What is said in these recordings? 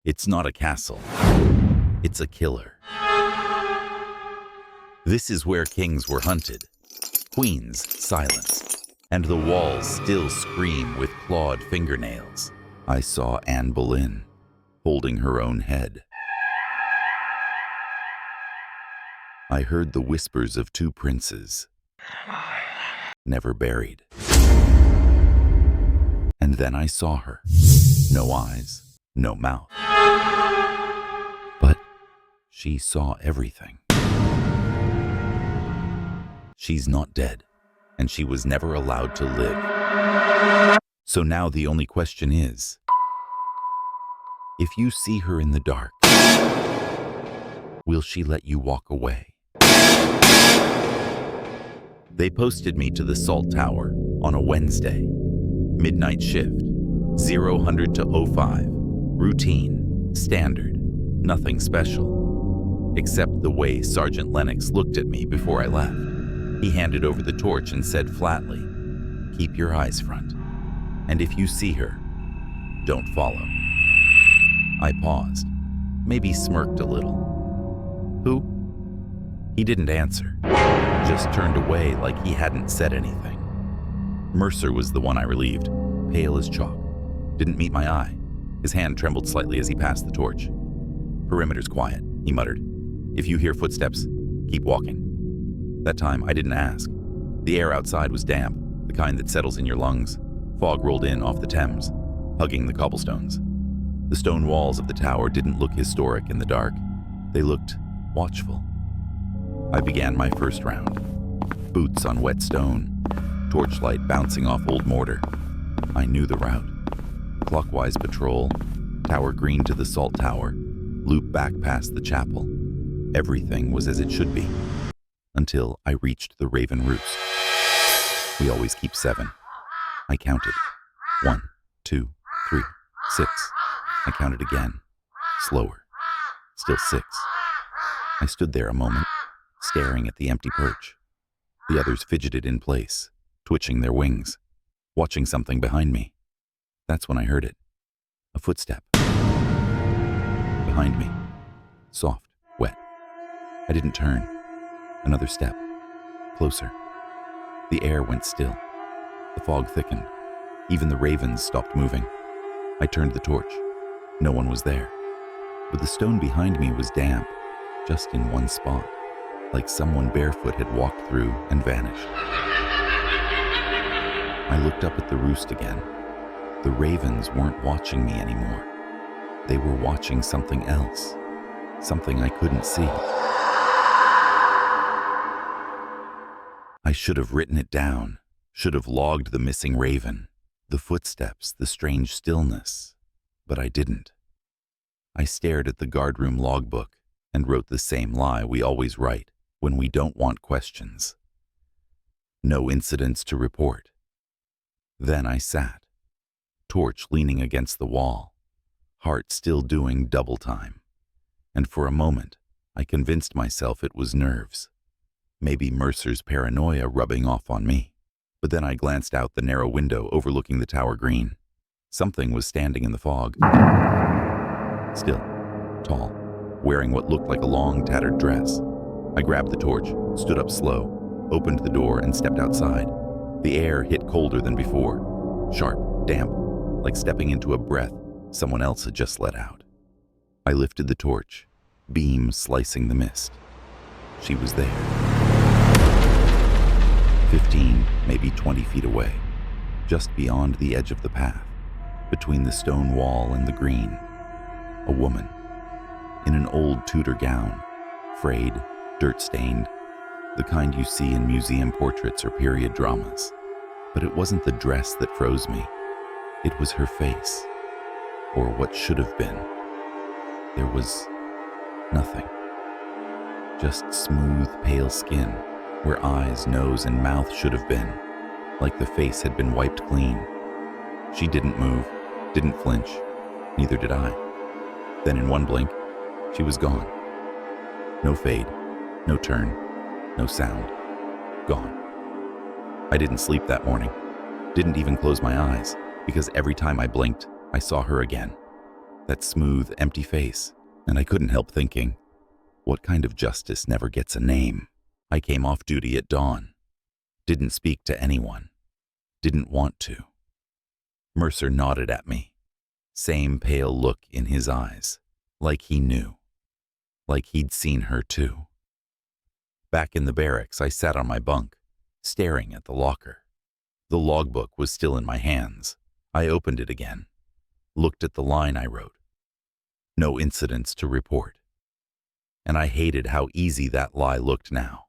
It's not a castle. It's a killer. This is where kings were hunted, queens silenced, and the walls still scream with clawed fingernails. I saw Anne Boleyn holding her own head. I heard the whispers of two princes, never buried. And then I saw her. No eyes, no mouth. But she saw everything. She's not dead, and she was never allowed to live. So now the only question is, if you see her in the dark, will she let you walk away? They posted me to the Salt Tower on a Wednesday. Midnight shift, 0000 to 05. Routine, standard, nothing special. Except the way Sergeant Lennox looked at me before I left. He handed over the torch and said flatly, "Keep your eyes front. And if you see her, don't follow." I paused, maybe smirked a little. "Who?" He didn't answer, just turned away like he hadn't said anything. Mercer was the one I relieved, pale as chalk. Didn't meet my eye. His hand trembled slightly as he passed the torch. "Perimeter's quiet," he muttered. "If you hear footsteps, keep walking." That time, I didn't ask. The air outside was damp, the kind that settles in your lungs. Fog rolled in off the Thames, hugging the cobblestones. The stone walls of the tower didn't look historic in the dark. They looked watchful. I began my first round. Boots on wet stone, torchlight bouncing off old mortar. I knew the route. Clockwise patrol, Tower Green to the Salt Tower, loop back past the chapel. Everything was as it should be. Until I reached the Raven Roost. We always keep 7. I counted. 1, 2, 3, 6. I counted again. Slower. Still 6. I stood there a moment, staring at the empty perch. The others fidgeted in place, twitching their wings, watching something behind me. That's when I heard it. A footstep. Behind me. Soft, wet. I didn't turn. Another step. Closer. The air went still. The fog thickened. Even the ravens stopped moving. I turned the torch. No one was there. But the stone behind me was damp, just in one spot, like someone barefoot had walked through and vanished. I looked up at the roost again. The ravens weren't watching me anymore. They were watching something else, something I couldn't see. I should have written it down, should have logged the missing raven, the footsteps, the strange stillness, but I didn't. I stared at the guardroom logbook and wrote the same lie we always write when we don't want questions. No incidents to report. Then I sat, torch leaning against the wall, heart still doing double time. And for a moment, I convinced myself it was nerves. Maybe Mercer's paranoia rubbing off on me. But then I glanced out the narrow window overlooking the Tower Green. Something was standing in the fog. Still, tall, wearing what looked like a long, tattered dress. I grabbed the torch, stood up slow, opened the door, and stepped outside. The air hit colder than before, sharp, damp, like stepping into a breath someone else had just let out. I lifted the torch, beam slicing the mist. She was there. 15, maybe 20 feet away, just beyond the edge of the path, between the stone wall and the green. A woman, in an old Tudor gown, frayed, dirt-stained, the kind you see in museum portraits or period dramas. But it wasn't the dress that froze me. It was her face, or what should have been. There was nothing. Just smooth, pale skin, where eyes, nose, and mouth should have been, like the face had been wiped clean. She didn't move, didn't flinch, neither did I. Then in one blink, she was gone. No fade, no turn, no sound. Gone. I didn't sleep that morning, didn't even close my eyes, because every time I blinked, I saw her again. That smooth, empty face, and I couldn't help thinking, what kind of justice never gets a name? I came off duty at dawn. Didn't speak to anyone. Didn't want to. Mercer nodded at me. Same pale look in his eyes, like he knew. Like he'd seen her too. Back in the barracks, I sat on my bunk, staring at the locker. The logbook was still in my hands. I opened it again, looked at the line I wrote. No incidents to report. And I hated how easy that lie looked now.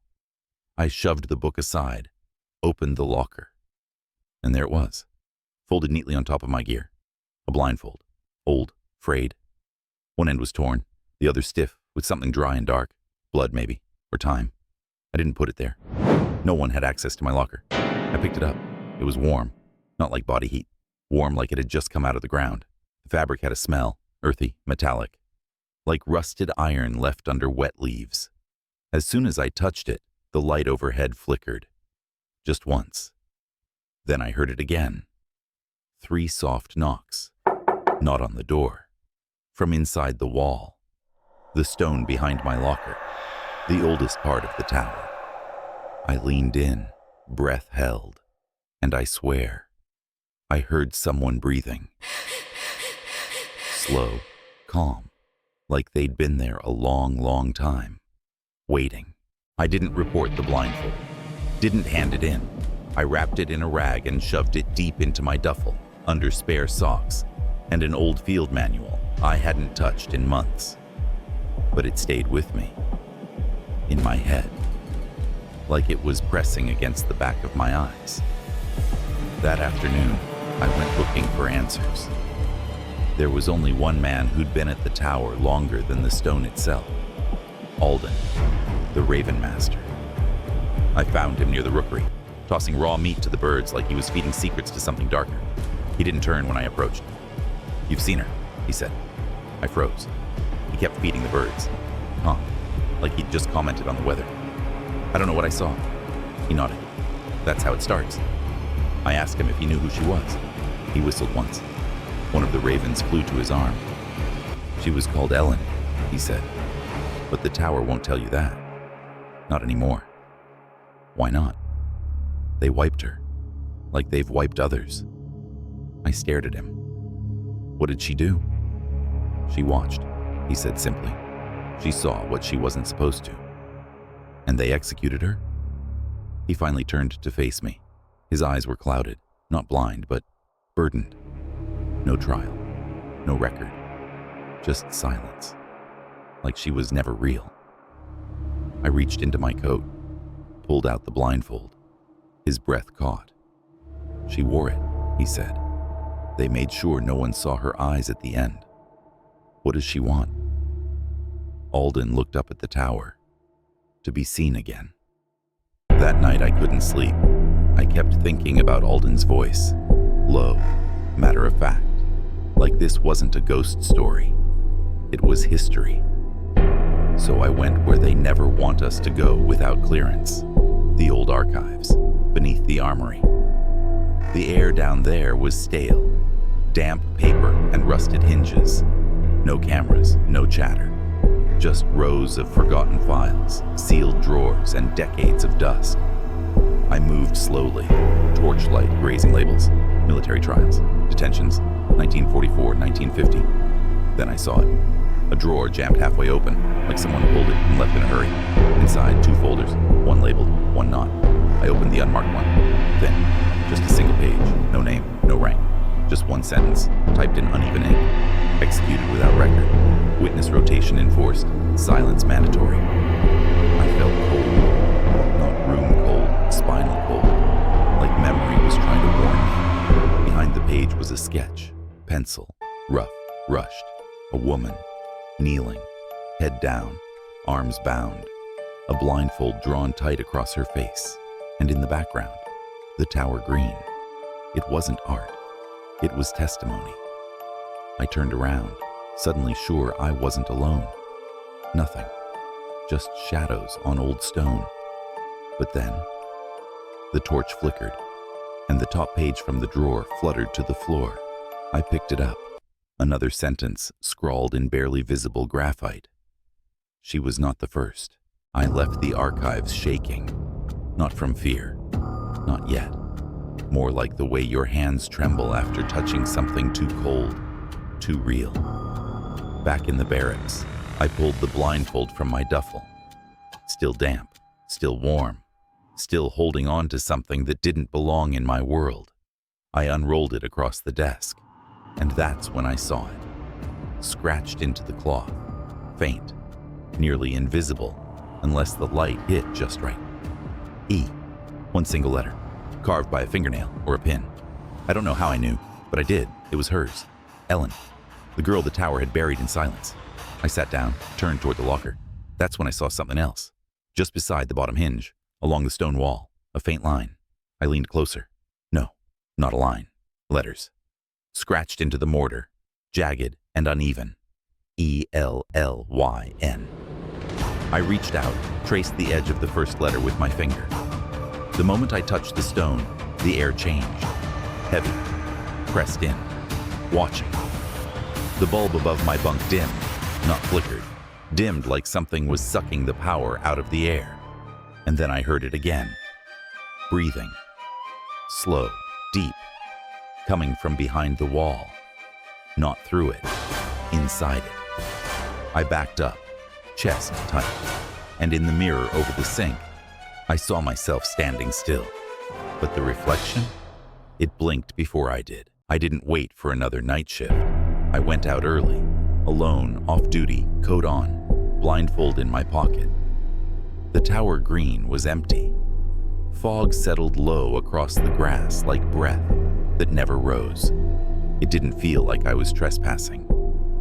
I shoved the book aside, opened the locker. And there it was, folded neatly on top of my gear. A blindfold, old, frayed. One end was torn, the other stiff with something dry and dark. Blood, maybe, or time. I didn't put it there. No one had access to my locker. I picked it up. It was warm, not like body heat. Warm like it had just come out of the ground. The fabric had a smell, earthy, metallic, like rusted iron left under wet leaves. As soon as I touched it, the light overhead flickered. Just once. Then I heard it again. 3 soft knocks. Not on the door. From inside the wall. The stone behind my locker. The oldest part of the tower. I leaned in, breath held, and I swear, I heard someone breathing. Slow, calm, like they'd been there a long, long time. Waiting. I didn't report the blindfold. Didn't hand it in. I wrapped it in a rag and shoved it deep into my duffel, under spare socks, and an old field manual I hadn't touched in months. But it stayed with me. In my head. Like it was pressing against the back of my eyes. That afternoon, I went looking for answers. There was only one man who'd been at the tower longer than the stone itself. Alden, the Raven Master. I found him near the rookery, tossing raw meat to the birds like he was feeding secrets to something darker. He didn't turn when I approached. "You've seen her," he said. I froze. He kept feeding the birds. Huh, like he'd just commented on the weather. "I don't know what I saw." He nodded. "That's how it starts." I asked him if he knew who she was. He whistled once. One of the ravens flew to his arm. "She was called Ellen," he said. "But the tower won't tell you that. Not anymore." "Why not?" "They wiped her, like they've wiped others." I stared at him. "What did she do?" "She watched," he said simply. "She saw what she wasn't supposed to." "And they executed her?" He finally turned to face me. His eyes were clouded, not blind, but burdened. No trial, no record, just silence, like she was never real. I reached into my coat, pulled out the blindfold. His breath caught. "She wore it," he said. "They made sure no one saw her eyes at the end. What does she want?" Alden looked up at the tower, to be seen again. That night I couldn't sleep. I kept thinking about Alden's voice, low, matter of fact, like this wasn't a ghost story. It was history. So I went where they never want us to go without clearance, the old archives, beneath the armory. The air down there was stale, damp paper and rusted hinges. No cameras, no chatter. Just rows of forgotten files, sealed drawers, and decades of dust. I moved slowly, torchlight grazing labels, military trials, detentions, 1944, 1950. Then I saw it. A drawer jammed halfway open, like someone pulled it and left in a hurry. Inside, 2 folders, one labeled, one not. I opened the unmarked one. Thin, just a single page, no name, no rank. Just one sentence, typed in uneven ink. Executed without record. Witness rotation enforced. Silence mandatory. I felt cold. Not room cold, spinal cold. Like memory was trying to warn me. Behind the page was a sketch. Pencil. Rough. Rushed. A woman. Kneeling. Head down. Arms bound. A blindfold drawn tight across her face. And in the background, the tower green. It wasn't art. It was testimony. I turned around, suddenly sure I wasn't alone. Nothing. Just shadows on old stone. But then, the torch flickered, and the top page from the drawer fluttered to the floor. I picked it up. Another sentence scrawled in barely visible graphite. She was not the first. I left the archives shaking. Not from fear. Not yet. More like the way your hands tremble after touching something too cold, too real. Back in the barracks, I pulled the blindfold from my duffel. Still damp, still warm, still holding on to something that didn't belong in my world. I unrolled it across the desk, and that's when I saw it. Scratched into the cloth, faint, nearly invisible, unless the light hit just right. E. One single letter, carved by a fingernail or a pin. I don't know how I knew, but I did. It was hers. Ellen, the girl the tower had buried in silence. I sat down, turned toward the locker. That's when I saw something else. Just beside the bottom hinge, along the stone wall, a faint line. I leaned closer. No, not a line. Letters. Scratched into the mortar, jagged and uneven. E-L-L-Y-N. I reached out, traced the edge of the first letter with my finger. The moment I touched the stone, the air changed. Heavy, pressed in, watching. The bulb above my bunk dimmed, not flickered. Dimmed like something was sucking the power out of the air. And then I heard it again. Breathing. Slow, deep. Coming from behind the wall. Not through it. Inside it. I backed up, chest tight. And in the mirror over the sink, I saw myself standing still. But the reflection? It blinked before I did. I didn't wait for another night shift. I went out early, alone, off duty, coat on, blindfold in my pocket. The tower green was empty. Fog settled low across the grass like breath that never rose. It didn't feel like I was trespassing.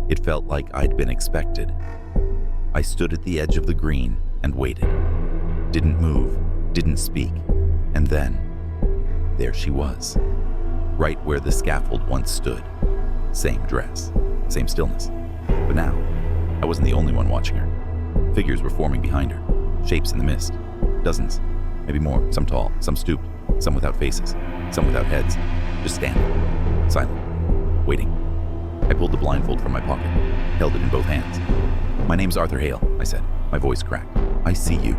It felt like I'd been expected. I stood at the edge of the green and waited. Didn't move, didn't speak, and then, there she was, right where the scaffold once stood. Same dress, same stillness. But now, I wasn't the only one watching her. Figures were forming behind her, shapes in the mist. Dozens, maybe more, some tall, some stooped, some without faces, some without heads, just standing, silent, waiting. I pulled the blindfold from my pocket, held it in both hands. "My name's Arthur Hale," I said, my voice cracked. "I see you.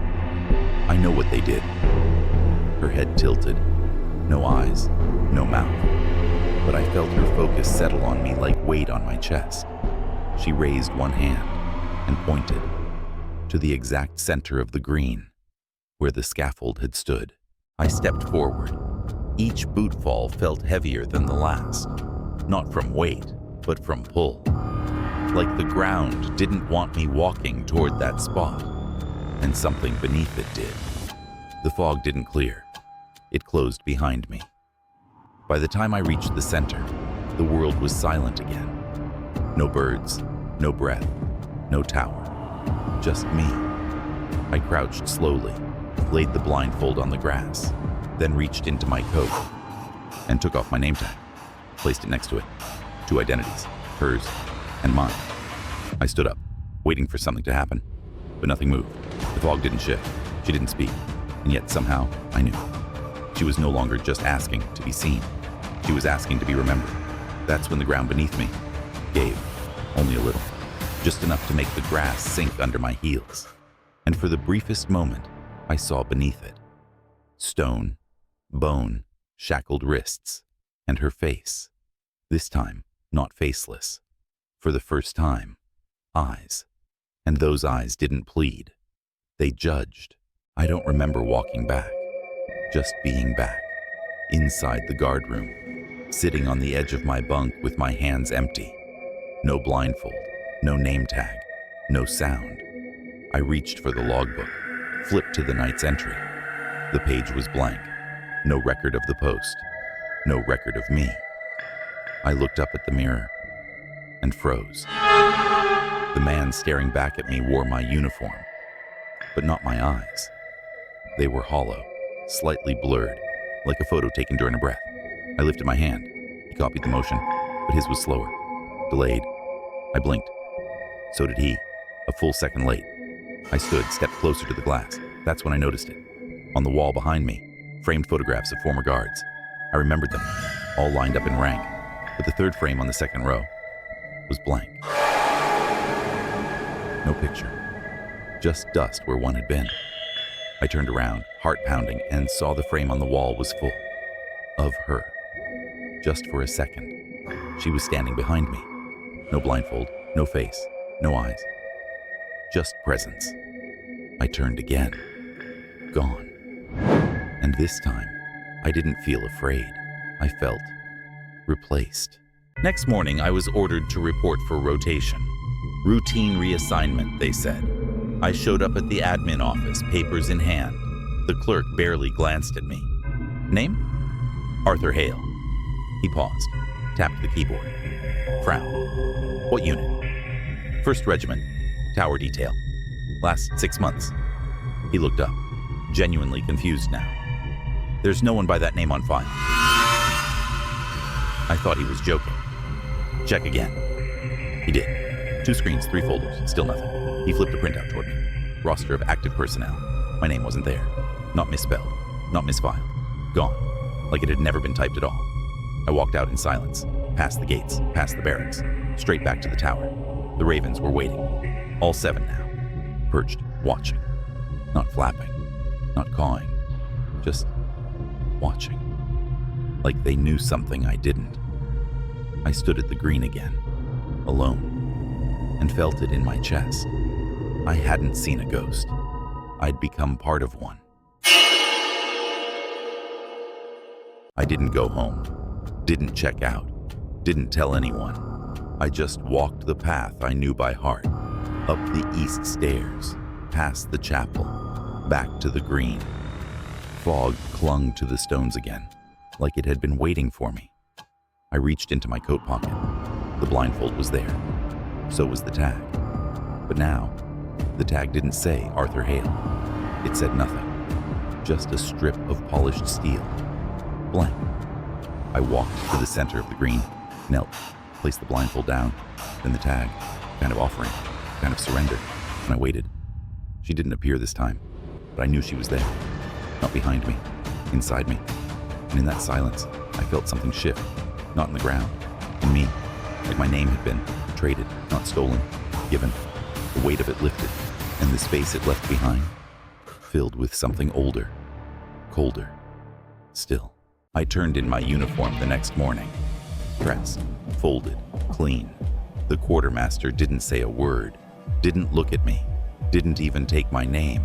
I know what they did." Her head tilted. No eyes, no mouth. But I felt her focus settle on me like weight on my chest. She raised one hand and pointed to the exact center of the green, where the scaffold had stood. I stepped forward. Each bootfall felt heavier than the last. Not from weight, but from pull. Like the ground didn't want me walking toward that spot. And something beneath it did. The fog didn't clear. It closed behind me. By the time I reached the center, the world was silent again. No birds, no breath, no tower. Just me. I crouched slowly, laid the blindfold on the grass, then reached into my coat and took off my name tag, placed it next to it. 2 identities, hers and mine. I stood up, waiting for something to happen, but nothing moved. The fog didn't shift. She didn't speak, and yet somehow I knew. She was no longer just asking to be seen. She was asking to be remembered. That's when the ground beneath me gave, only a little, just enough to make the grass sink under my heels. And for the briefest moment, I saw beneath it stone, bone, shackled wrists, and her face. This time, not faceless. For the first time, eyes. And those eyes didn't plead. They judged. I don't remember walking back, just being back, inside the guard room, sitting on the edge of my bunk with my hands empty. No blindfold, no name tag, no sound. I reached for the logbook, flipped to the night's entry. The page was blank. No record of the post. No record of me. I looked up at the mirror and froze. The man staring back at me wore my uniform, but not my eyes. They were hollow, slightly blurred, like a photo taken during a breath. I lifted my hand. He copied the motion, but his was slower, delayed. I blinked. So did he, a full second late. I stood, stepped closer to the glass. That's when I noticed it. On the wall behind me, framed photographs of former guards. I remembered them, all lined up in rank, but the third frame on the second row, was blank. No picture, just dust where one had been. I turned around, heart pounding, and saw the frame on the wall was full of her. Just for a second, she was standing behind me. No blindfold, no face, no eyes, just presence. I turned again. Gone. And this time, I didn't feel afraid. I felt replaced. Next morning, I was ordered to report for rotation. Routine reassignment, they said. I showed up at the admin office, papers in hand. The clerk barely glanced at me. Name? Arthur Hale. He paused, tapped the keyboard, frowned. What unit? 1st Regiment, Tower Detail. Last 6 months. He looked up, genuinely confused now. There's no one by that name on file. I thought he was joking. Check again. He did. 2 screens, 3 folders, still nothing. He flipped a printout toward me. Roster of active personnel. My name wasn't there. Not misspelled. Not misfiled. Gone. Like it had never been typed at all. I walked out in silence, past the gates, past the barracks, straight back to the tower. The ravens were waiting. All 7 now. Perched, watching. Not flapping. Not cawing. Just watching. Like they knew something I didn't. I stood at the green again, alone, and felt it in my chest. I hadn't seen a ghost. I'd become part of one. I didn't go home, didn't check out, didn't tell anyone. I just walked the path I knew by heart, up the east stairs, past the chapel, back to the green. Fog clung to the stones again, like it had been waiting for me. I reached into my coat pocket. The blindfold was there. So was the tag. But now, the tag didn't say Arthur Hale. It said nothing. Just a strip of polished steel. Blank. I walked to the center of the green, knelt, placed the blindfold down, then the tag, kind of offering, kind of surrender, and I waited. She didn't appear this time, but I knew she was there. Not behind me, inside me. And in that silence, I felt something shift, not in the ground, in me, like my name had been traded, not stolen, given. The weight of it lifted, and the space it left behind, filled with something older, colder, still. I turned in my uniform the next morning, pressed, folded, clean. The quartermaster didn't say a word, didn't look at me, didn't even take my name.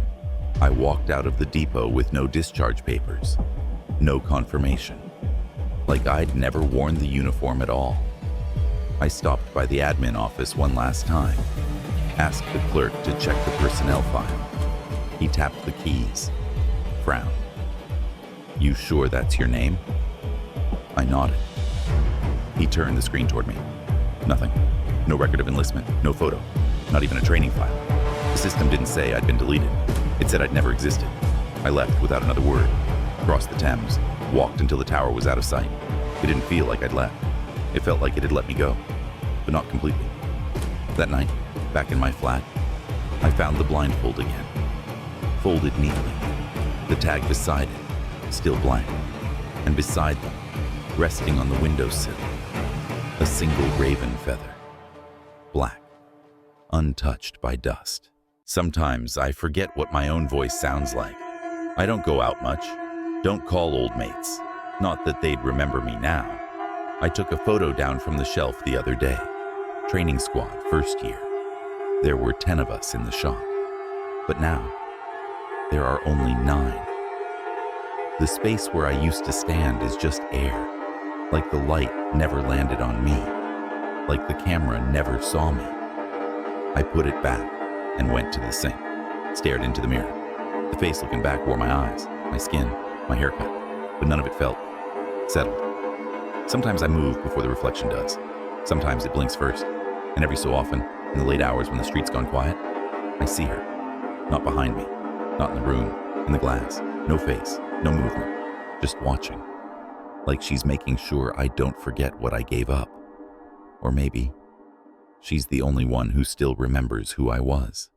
I walked out of the depot with no discharge papers, no confirmation, like I'd never worn the uniform at all. I stopped by the admin office one last time, asked the clerk to check the personnel file. He tapped the keys, frowned. You sure that's your name? I nodded. He turned the screen toward me. Nothing. No record of enlistment, no photo, not even a training file. The system didn't say I'd been deleted. It said I'd never existed. I left without another word, crossed the Thames, walked until the tower was out of sight. It didn't feel like I'd left. It felt like it had let me go, but not completely. That night, back in my flat, I found the blindfold again, folded neatly, the tag beside it, still blank, and beside them, resting on the windowsill, a single raven feather, black, untouched by dust. Sometimes I forget what my own voice sounds like. I don't go out much, don't call old mates, not that they'd remember me now. I took a photo down from the shelf the other day. Training squad, first year. There were 10 of us in the shop. But now, there are only 9. The space where I used to stand is just air, like the light never landed on me, like the camera never saw me. I put it back and went to the sink, stared into the mirror. The face looking back wore my eyes, my skin, my haircut, but none of it felt settled. Sometimes I move before the reflection does. Sometimes it blinks first, and every so often, in the late hours when the street's gone quiet, I see her. Not behind me, not in the room, in the glass, no face, no movement, just watching. Like she's making sure I don't forget what I gave up. Or maybe she's the only one who still remembers who I was.